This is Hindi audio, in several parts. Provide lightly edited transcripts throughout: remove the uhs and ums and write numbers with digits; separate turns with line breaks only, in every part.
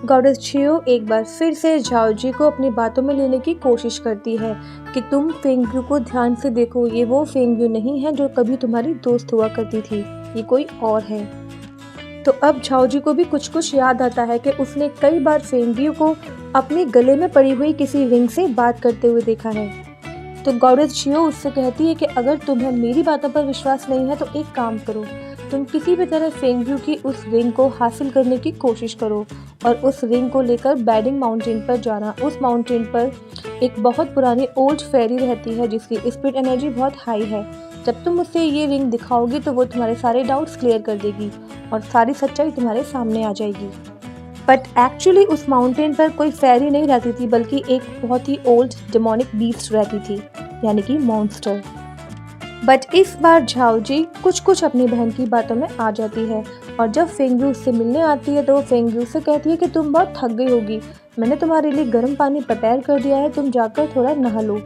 गॉडेस छियो एक बार फिर से झाओ जी को अपनी बातों में लेने की कोशिश करती है कि तुम फेंगयू को ध्यान से देखो, ये वो फेंगयू नहीं है जो कभी तुम्हारी दोस्त हुआ करती थी, ये कोई और है। तो अब झाओ जी को भी कुछ कुछ याद आता है कि उसने कई बार फेंगयू को अपने गले में पड़ी हुई किसी रिंग से बात करते हुए देखा है। तो गॉडेस छियो उससे कहती है कि अगर तुम्हें मेरी बातों पर विश्वास नहीं है तो एक काम करो, तुम किसी भी तरह फेंगयू की उस रिंग को हासिल करने की कोशिश करो और उस रिंग को लेकर बैडिंग माउंटेन पर जाना। उस माउंटेन पर एक बहुत पुरानी ओल्ड फेरी रहती है जिसकी स्पिरिट एनर्जी बहुत हाई है। जब तुम उसे ये रिंग दिखाओगी तो वो तुम्हारे सारे डाउट्स क्लियर कर देगी और सारी सच्चाई तुम्हारे सामने आ जाएगी। बट एक्चुअली उस माउंटेन पर कोई फेरी नहीं रहती थी, बल्कि एक बहुत ही ओल्ड डेमोनिक बीस्ट रहती थी, यानी कि मॉन्स्टर। बट इस बार झाओ जी कुछ अपनी बहन की बातों में आ जाती है और जब फेंगयू उससे मिलने आती है तो वो फेंगयू से कहती है कि तुम बहुत थक गई होगी, मैंने तुम्हारे लिए गर्म पानी प्रिपेयर कर दिया है, तुम जाकर थोड़ा नहा लो।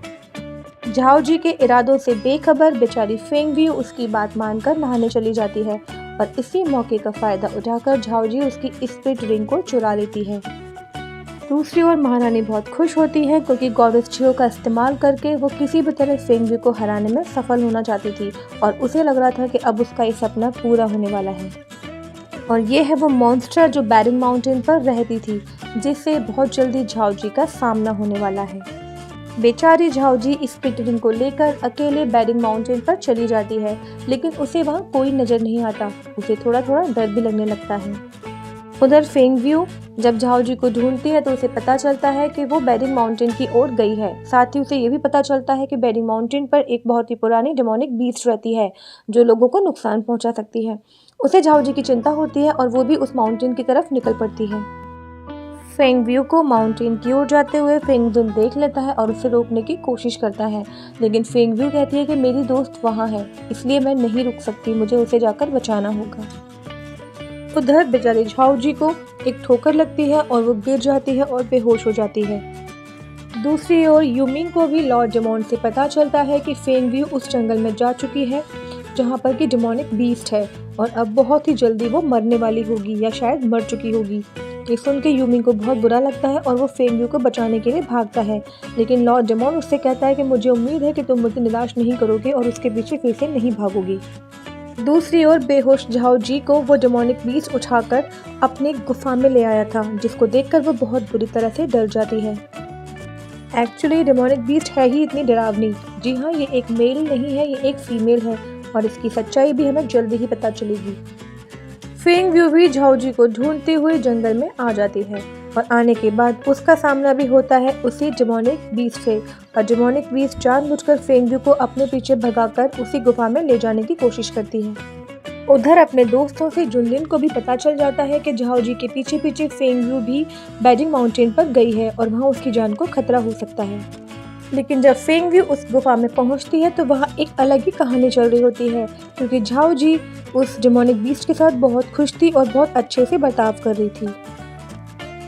झाओ जी के इरादों से बेखबर बेचारी फेंगयू उसकी बात मानकर नहाने चली जाती है और इसी मौके का फ़ायदा उठाकर झाओ जी उसकी स्पिरिट रिंग को चुरा लेती है। दूसरी ओर महारानी बहुत खुश होती है क्योंकि गॉडेस छियो का इस्तेमाल करके वो किसी भी तरह फेंगयू को हराने में सफल होना चाहती थी और उसे लग रहा था कि अब उसका ये सपना पूरा होने वाला है। और ये है वो मॉन्स्टर जो बैडिंग माउंटेन पर रहती थी, जिससे बहुत जल्दी झाओ जी का सामना होने वाला है। बेचारी झाओ जी इस पिटरिंग को लेकर अकेले बैडिंग माउंटेन पर चली जाती है, लेकिन उसे वहाँ कोई नज़र नहीं आता। उसे थोड़ा थोड़ा डर भी लगने लगता है। उधर फेंगयू जब झाओ जी को ढूंढती है तो उसे पता चलता है कि वो बैडिंग माउंटेन की ओर गई है। साथ ही उसे ये भी पता चलता है कि बैडिंग माउंटेन पर एक बहुत ही पुरानी डेमोनिक बीस्ट रहती है जो लोगों को नुकसान पहुंचा सकती है। उसे झाओ जी की चिंता होती है और वो भी उस माउंटेन की तरफ निकल पड़ती है। फेंगयू को माउंटेन की ओर जाते हुए फेंगदुन देख लेता है और उसे रोकने की कोशिश करता है, लेकिन फेंगयू कहती है कि मेरी दोस्त वहाँ है, इसलिए मैं नहीं रुक सकती, मुझे उसे जाकर बचाना होगा। उधर बेचारी झाओ जी को एक ठोकर लगती है और वो गिर जाती है और बेहोश हो जाती है। दूसरी ओर यूमिंग को भी लॉर्ड डेमोन से पता चलता है कि फेंगयू उस जंगल में जा चुकी है जहाँ पर कि डेमोनिक बीस्ट है और अब बहुत ही जल्दी वो मरने वाली होगी या शायद मर चुकी होगी। ये सुन के यूमिंग को बहुत बुरा लगता है और वो फेंगयू को बचाने के लिए भागता है, लेकिन लॉर्ड डेमोन उससे कहता है कि मुझे उम्मीद है कि तुम मुझे निराश नहीं करोगे और उसके पीछे फिर से नहीं भागोगी। दूसरी ओर बेहोश झाओ जी को वो डेमोनिक बीस्ट उठाकर अपनी गुफा में ले आया था, जिसको देखकर वो बहुत बुरी तरह से डर जाती है। एक्चुअली डेमोनिक बीस्ट है ही इतनी डरावनी। जी हाँ, ये एक मेल नहीं है, ये एक फीमेल है और इसकी सच्चाई भी हमें जल्दी ही पता चलेगी। फेंगयू भी झाओ जी को ढूंढते हुए जंगल में आ जाती है और आने के बाद उसका सामना भी होता है उसी डेमोनिक बीस्ट से और डेमोनिक बीस्ट जानबूझकर फेंगयू को अपने पीछे भगाकर उसी गुफा में ले जाने की कोशिश करती है। उधर अपने दोस्तों से जुनलिन को भी पता चल जाता है कि झाओ जी के पीछे पीछे फेंगयू भी बैडिंग माउंटेन पर गई है और वहाँ उसकी जान को खतरा हो सकता है। लेकिन जब फेंगयू उस गुफा में पहुंचती है तो वहाँ एक अलग ही कहानी चल रही होती है, क्योंकि झाओ जी उस डेमोनिक बीस्ट के साथ बहुत खुश थी और बहुत अच्छे से बर्ताव कर रही थी।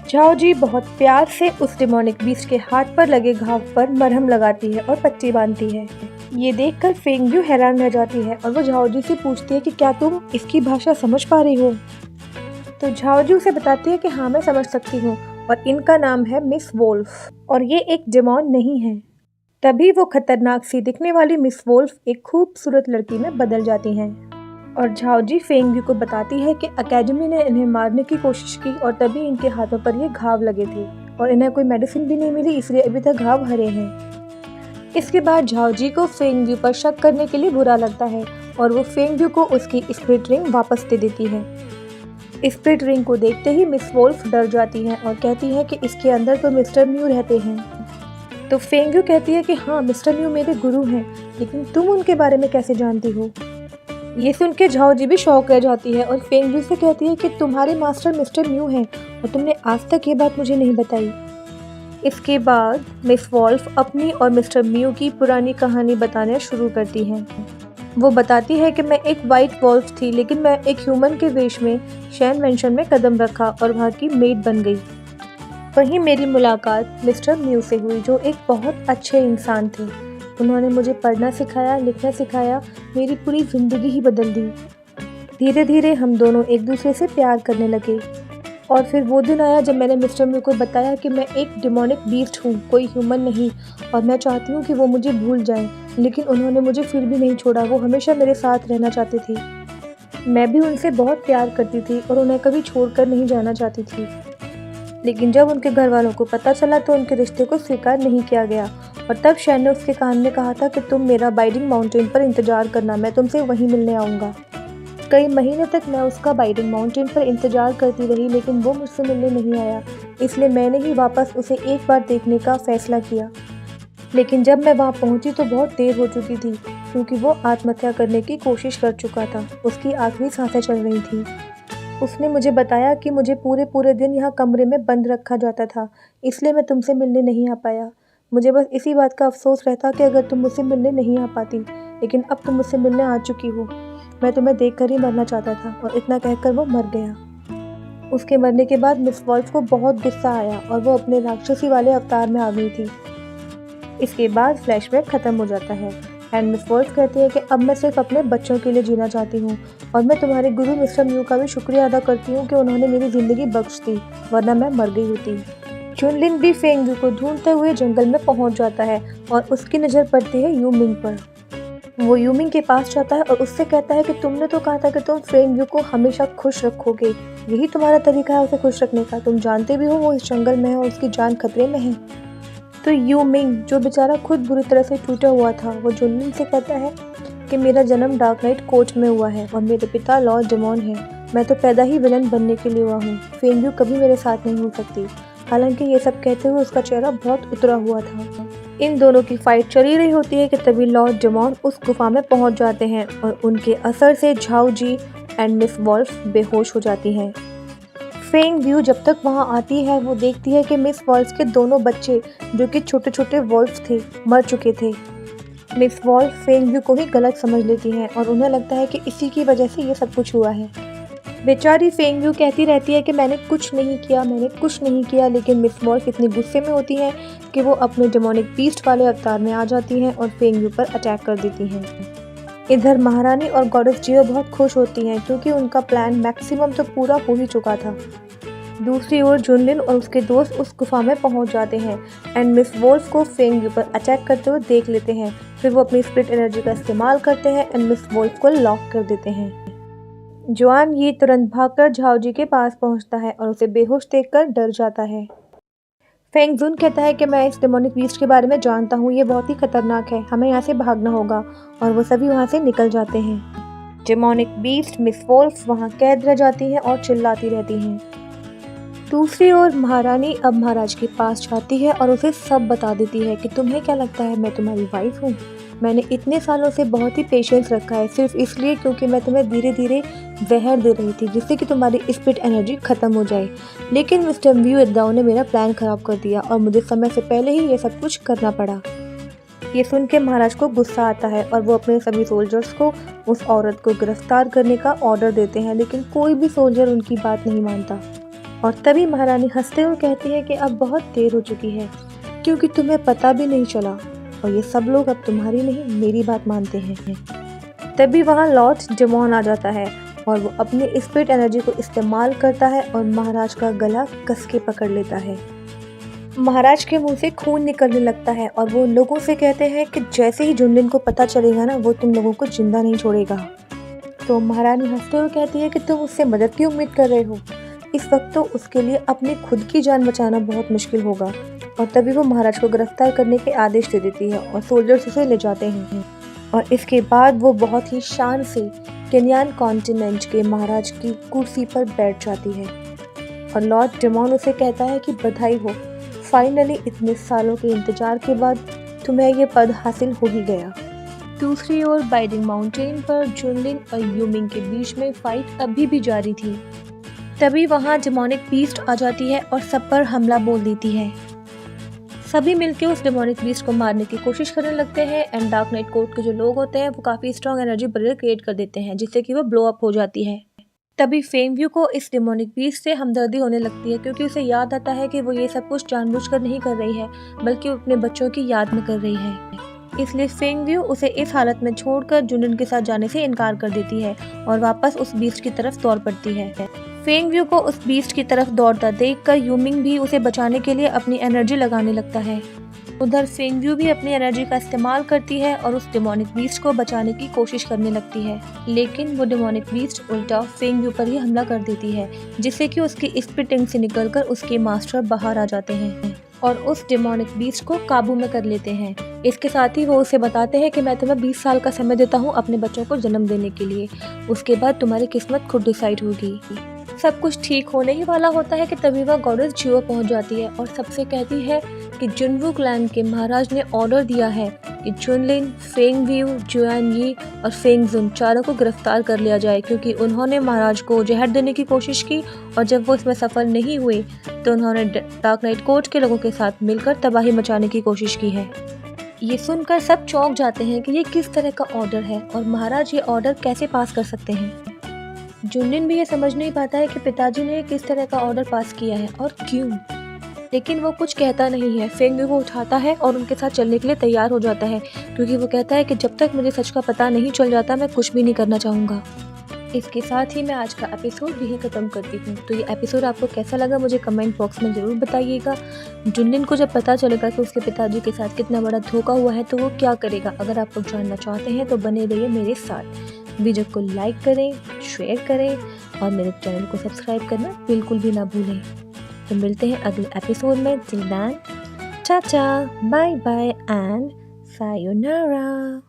झाओ जी बहुत प्यार से उस डेमोनिक बीस्ट के हाथ पर लगे घाव पर मरहम लगाती है और पट्टी बांधती है। ये देखकर फेंगयू हैरान रह जाती है और वो झाओ जी से पूछती है कि क्या तुम इसकी भाषा समझ पा रही हो। तो झाओ जी उसे बताती है कि हाँ, मैं समझ सकती हूँ और इनका नाम है मिस वोल्फ और ये एक डेमोन नहीं है। तभी वो खतरनाक सी दिखने वाली मिस वोल्फ एक खूबसूरत लड़की में बदल जाती हैं और झाओ जी फेंगयू को बताती है कि एकेडमी ने इन्हें मारने की कोशिश की और तभी इनके हाथों पर ये घाव लगे थे और इन्हें कोई मेडिसिन भी नहीं मिली, इसलिए अभी तक घाव हरे हैं। इसके बाद झाओ जी को फेंगयू पर शक करने के लिए बुरा लगता है और वो फेंगयू को उसकी स्पिरिट रिंग वापस दे देती है। स्पिरिट रिंग को देखते ही मिस वोल्फ डर जाती है और कहती है कि इसके अंदर तो मिस्टर म्यू रहते हैं। तो फेंगयू कहती है कि हाँ, मिस्टर म्यू मेरे गुरु हैं, लेकिन तुम उनके बारे में कैसे जानती हो। ये सुन के झाओ जी भी शौक रह जाती है और फेंगयू से कहती है कि तुम्हारे मास्टर मिस्टर म्यू हैं और तुमने आज तक ये बात मुझे नहीं बताई। इसके बाद मिस वोल्फ अपनी और मिस्टर म्यू की पुरानी कहानी बताना शुरू करती हैं। वो बताती है कि मैं एक वाइट वोल्फ थी, लेकिन मैं एक ह्यूमन के वेश में शैन मेंशन में कदम रखा और वहाँ की मेड बन गई। वहीं मेरी मुलाकात मिस्टर म्यू से हुई, जो एक बहुत अच्छे इंसान थे। उन्होंने मुझे पढ़ना सिखाया, लिखना सिखाया, मेरी पूरी ज़िंदगी ही बदल दी। धीरे धीरे हम दोनों एक दूसरे से प्यार करने लगे। और फिर वो दिन आया जब मैंने मिस्टर म्यू को बताया कि मैं एक डिमोनिक बीस्ट हूँ, कोई ह्यूमन नहीं, और मैं चाहती हूँ कि वो मुझे भूल जाएं। लेकिन उन्होंने मुझे फिर भी नहीं छोड़ा, वो हमेशा मेरे साथ रहना चाहती थी। मैं भी उनसे बहुत प्यार करती थी और उन्हें कभी छोड़कर नहीं जाना चाहती थी। लेकिन जब उनके घर वालों को पता चला तो उनके रिश्ते को स्वीकार नहीं किया गया, और तब शैन ने उसके कान में कहा था कि तुम मेरा बाइडिंग माउंटेन पर इंतज़ार करना, मैं तुमसे वहीं मिलने आऊँगा। कई महीने तक मैं उसका बाइडिंग माउंटेन पर इंतज़ार करती रही, लेकिन वो मुझसे मिलने नहीं आया। इसलिए मैंने ही वापस उसे एक बार देखने का फ़ैसला किया। लेकिन जब मैं वहाँ पहुँची तो बहुत देर हो चुकी थी, क्योंकि वो आत्महत्या करने की कोशिश कर चुका था। उसकी आखिरी सांसें चल रही थी। उसने मुझे बताया कि मुझे पूरे दिन यहाँ कमरे में बंद रखा जाता था, इसलिए मैं तुमसे मिलने नहीं आ पाया। मुझे बस इसी बात का अफ़सोस रहता कि अगर तुम मुझसे मिलने नहीं आ पाती, लेकिन अब तुम मुझसे मिलने आ चुकी हो। मैं तुम्हें देखकर ही मरना चाहता था। और इतना कहकर वो मर गया। उसके मरने के बाद मिस वॉल्फ को बहुत गुस्सा आया और वो अपने राक्षसी वाले अवतार में आ गई थी। इसके बाद फ्लैशबैक ख़त्म हो जाता है एंड मिस वॉल्फ कहती है कि अब मैं सिर्फ अपने बच्चों के लिए जीना चाहती हूँ, और मैं तुम्हारे गुरु मिस्टर म्यू का भी शुक्रिया अदा करती हूँ कि उन्होंने मेरी ज़िंदगी बख्श दी, वरना मैं मर गई होती। चुनलिन भी फेंग यू को ढूंढते हुए जंगल में पहुँच जाता है और उसकी नज़र पड़ती है यू मिंग पर। वो यूमिंग के पास जाता है और उससे कहता है कि तुमने तो कहा था कि तुम फेंग यू को हमेशा खुश रखोगे, यही तुम्हारा तरीका है उसे खुश रखने का। तुम जानते भी हो वो इस जंगल में है और उसकी जान खतरे में है। तो यू मिंग, जो बेचारा खुद बुरी तरह से टूटा हुआ था, वो जुनलिन से कहता है कि मेरा जन्म डार्क नाइट कोर्ट में हुआ है और मेरे पिता लॉर्ड डेमॉन हैं। मैं तो पैदा ही विलन बनने के लिए हुआ हूँ। फेंग यू कभी मेरे साथ नहीं हो सकती। हालांकि ये सब कहते हुए उसका चेहरा बहुत उतरा हुआ था। इन दोनों की फाइट चली रही होती है कि तभी लॉर्ड डेमॉन उस गुफा में पहुंच जाते हैं और उनके असर से Zhao ji and miss Wolf बेहोश हो जाती हैं। फेंग यू जब तक वहां आती है वो देखती है कि मिस वॉल्फ के दोनों बच्चे, जो कि छोटे छोटे वॉल्फ थे, मर चुके थे। मिस वॉल्फ फेंग यू को ही गलत समझ लेती हैं और उन्हें लगता है कि इसी की वजह से ये सब कुछ हुआ है। बेचारी फेंग यू कहती रहती है कि मैंने कुछ नहीं किया, लेकिन मिस वॉल्फ इतनी गुस्से में होती हैं कि वो अपने डेमोनिक बीस्ट वाले अवतार में आ जाती हैं और फेंग यू पर अटैक कर देती हैं। इधर महारानी और गॉडेस जियो बहुत खुश होती हैं क्योंकि उनका प्लान मैक्सिमम तो पूरा हो ही चुका था। दूसरी ओर जुनलिन और उसके दोस्त उस गुफा में पहुंच जाते हैं एंड मिस वॉल्फ को फेंग यू पर अटैक करते हुए देख लेते हैं। फिर वो अपनी स्प्लिट एनर्जी का इस्तेमाल करते हैं एंड मिस वॉल्फ को लॉक कर देते हैं। जुआन ये तुरंत भागकर झाओ जी के पास पहुंचता है और उसे बेहोश देखकर डर जाता है। फेंग जुन कहता है कि मैं इस डेमोनिक बीस्ट के बारे में जानता हूँ, ये बहुत ही खतरनाक है, हमें यहाँ से भागना होगा। और वो सभी वहाँ से निकल जाते हैं। डेमोनिक बीस्ट मिस वॉल्फ वहाँ कैद रह जाती हैं और चिल्लाती रहती हैं। दूसरी ओर महारानी अब महाराज के पास जाती है और उसे सब बता देती है कि तुम्हें क्या लगता है मैं तुम्हारी वाइफ हूँ। मैंने इतने सालों से बहुत ही पेशेंस रखा है, सिर्फ इसलिए क्योंकि मैं तुम्हें धीरे धीरे जहर दे रही थी जिससे कि तुम्हारी स्पिरिट एनर्जी खत्म हो जाए। लेकिन मिस्टर व्यू इद्दाओं ने मेरा प्लान खराब कर दिया और मुझे समय से पहले ही ये सब कुछ करना पड़ा। ये सुन के महाराज को गुस्सा आता है और वो अपने सभी सोल्जर्स को उस औरत को गिरफ्तार करने का ऑर्डर देते हैं, लेकिन कोई भी सोल्जर उनकी बात नहीं मानता। और तभी महारानी हंसते हुए कहती है कि अब बहुत देर हो चुकी है, क्योंकि तुम्हें पता भी नहीं चला और ये सब लोग अब तुम्हारी नहीं मेरी बात मानते हैं। तभी वहाँ लॉर्ड डेमॉन आ जाता है और वो अपनी स्पिरिट एनर्जी को इस्तेमाल करता है और महाराज का गला कस के पकड़ लेता है। महाराज के मुंह से खून निकलने लगता है और वो लोगों से कहते हैं कि जैसे ही जुनलिन को पता चलेगा ना, वो तुम लोगों को जिंदा नहीं छोड़ेगा। तो महारानी हंसते हुए कहती है कि तुम उससे मदद की उम्मीद कर रहे हो। इस वक्त तो उसके लिए अपनी खुद की जान बचाना बहुत मुश्किल होगा। और तभी वो महाराज को गिरफ्तार करने के आदेश दे देती है और सोल्जर्स उसे ले जाते हैं। और इसके बाद वो बहुत ही शान से केन्यान कॉन्टिनेंट के महाराज की कुर्सी पर बैठ जाती है और लॉर्ड डेमॉन उसे कहता है कि बधाई हो, फाइनली इतने सालों के इंतजार के बाद तुम्हें ये पद हासिल हो ही गया। दूसरी ओर बाइडिंग माउंटेन पर जुनलिन और यूमिंग के बीच में फाइट अभी भी जारी थी। तभी वहाँ डेमोनिक बीस्ट आ जाती है और सब पर हमला बोल देती है। सभी मिलकर उस डेमोनिक बीस्ट को मारने की कोशिश करने लगते हैं एंड डार्क नाइट कोर्ट के जो लोग होते हैं वो काफ़ी स्ट्रॉन्ग एनर्जी बैरियर क्रिएट कर देते हैं जिससे कि वो ब्लो अप हो जाती है। तभी फेंग यू को इस डेमोनिक बीस्ट से हमदर्दी होने लगती है क्योंकि उसे याद आता है कि वो ये सब कुछ जानबूझकर नहीं कर रही है, बल्कि अपने बच्चों की याद में कर रही है। इसलिए फेंग यू उसे इस हालत में छोड़कर जुनलिन के साथ जाने से इनकार कर देती है और वापस उस बीस्ट की तरफ दौड़ पड़ती है। फेंगव्यू को उस बीस्ट की तरफ दौड़ता देखकर यूमिंग भी उसे बचाने के लिए अपनी एनर्जी लगाने लगता है। उधर फेंगव्यू भी अपनी एनर्जी का इस्तेमाल करती है और उस डेमोनिक बीस्ट को बचाने की कोशिश करने लगती है, लेकिन वो डेमोनिक बीस्ट उल्टा फेंगव्यू पर ही हमला कर देती है, जिससे कि उसकी स्प्लिट टंग से निकलकर उसके मास्टर बाहर आ जाते हैं और उस डेमोनिक बीस्ट को काबू में कर लेते हैं। इसके साथ ही वो उसे बताते हैं कि मैं तुम्हें 20 साल का समय देता हूँ अपने बच्चों को जन्म देने के लिए, उसके बाद तुम्हारी किस्मत खुद डिसाइड होगी। सब कुछ ठीक होने ही वाला होता है कि तभी वह गॉडेस जियो पहुंच जाती है और सबसे कहती है कि जुनवू क्लैन के महाराज ने ऑर्डर दिया है कि जुनलिन, फेंगव्यू, जुआन यी और फेंगजुन चारों को गिरफ्तार कर लिया जाए, क्योंकि उन्होंने महाराज को जहर देने की कोशिश की और जब वो इसमें सफल नहीं हुए तो उन्होंने डार्क नाइट कोर्ट के लोगों के साथ मिलकर तबाही मचाने की कोशिश की है। ये सुनकर सब चौंक जाते हैं कि ये किस तरह का ऑर्डर है और महाराज ये ऑर्डर कैसे पास कर सकते हैं। जुनलिन भी ये समझ नहीं पाता है कि पिताजी ने किस तरह का ऑर्डर पास किया है और क्यों, लेकिन वो कुछ कहता नहीं है। फेंगव्यू को उठाता है और उनके साथ चलने के लिए तैयार हो जाता है, क्योंकि वो कहता है कि जब तक मुझे सच का पता नहीं चल जाता मैं कुछ भी नहीं करना चाहूँगा। इसके साथ ही मैं आज का एपिसोड भी ख़त्म करती हूँ। तो ये एपिसोड आपको कैसा लगा मुझे कमेंट बॉक्स में ज़रूर बताइएगा। जुनलिन को जब पता चलेगा कि उसके पिताजी के साथ कितना बड़ा धोखा हुआ है तो वो क्या करेगा, अगर आप लोग जानना चाहते हैं तो बने रहिए मेरे साथ। वीडियो को लाइक करें, शेयर करें और मेरे चैनल को सब्सक्राइब करना बिल्कुल भी ना भूलें। तो मिलते हैं अगले एपिसोड में। Till then, tata, bye bye and sayonara.